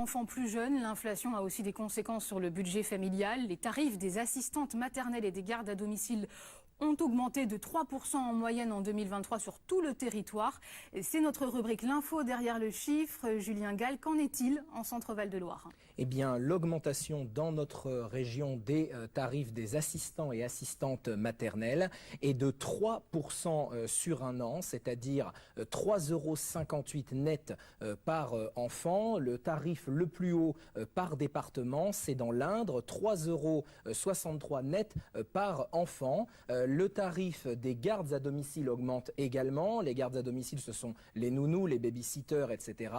Enfants plus jeunes, l'inflation a aussi des conséquences sur le budget familial. Les tarifs des assistantes maternelles et des gardes à domicile ont augmenté de 3% en moyenne en 2023 sur tout le territoire. C'est notre rubrique L'info derrière le chiffre. Julien Gall, qu'en est-il en Centre-Val de Loire? Eh bien, l'augmentation dans notre région des tarifs des assistants et assistantes maternelles est de 3% sur un an, c'est-à-dire 3,58 € net par enfant. Le tarif le plus haut par département, c'est dans l'Indre, 3,63 € net par enfant. Le tarif des gardes à domicile augmente également. Les gardes à domicile, ce sont les nounous, les babysitters, etc.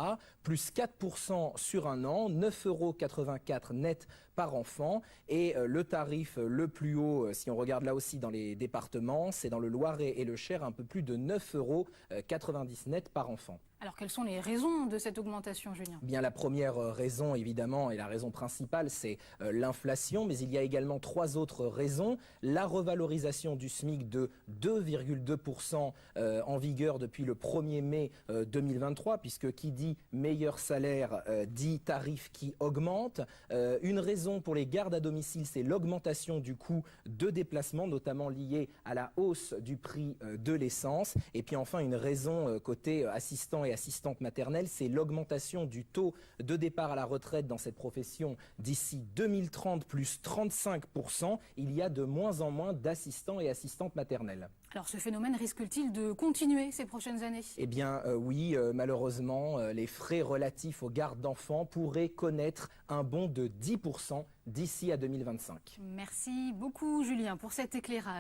Plus 4% sur un an, 9,84 € net par enfant. Et le tarif le plus haut, si on regarde là aussi dans les départements, c'est dans le Loiret et le Cher, un peu plus de 9,90 € net par enfant. Alors, quelles sont les raisons de cette augmentation, Julien? Bien, la première raison, évidemment, et la raison principale, c'est l'inflation, mais il y a également trois autres raisons. La revalorisation du SMIC de 2,2% en vigueur depuis le 1er mai 2023, puisque qui dit meilleur salaire dit tarif qui augmente. Une raison pour les gardes à domicile, c'est l'augmentation du coût de déplacement, notamment liée à la hausse du prix de l'essence. Et puis enfin, une raison côté assistant et assistante maternelle, c'est l'augmentation du taux de départ à la retraite dans cette profession d'ici 2030, plus 35%. Il y a de moins en moins d'assistants et assistantes maternelles. Alors, ce phénomène risque-t-il de continuer ces prochaines années? Eh bien oui, malheureusement, les frais relatifs aux gardes d'enfants pourraient connaître un bond de 10% d'ici à 2025. Merci beaucoup, Julien, pour cet éclairage.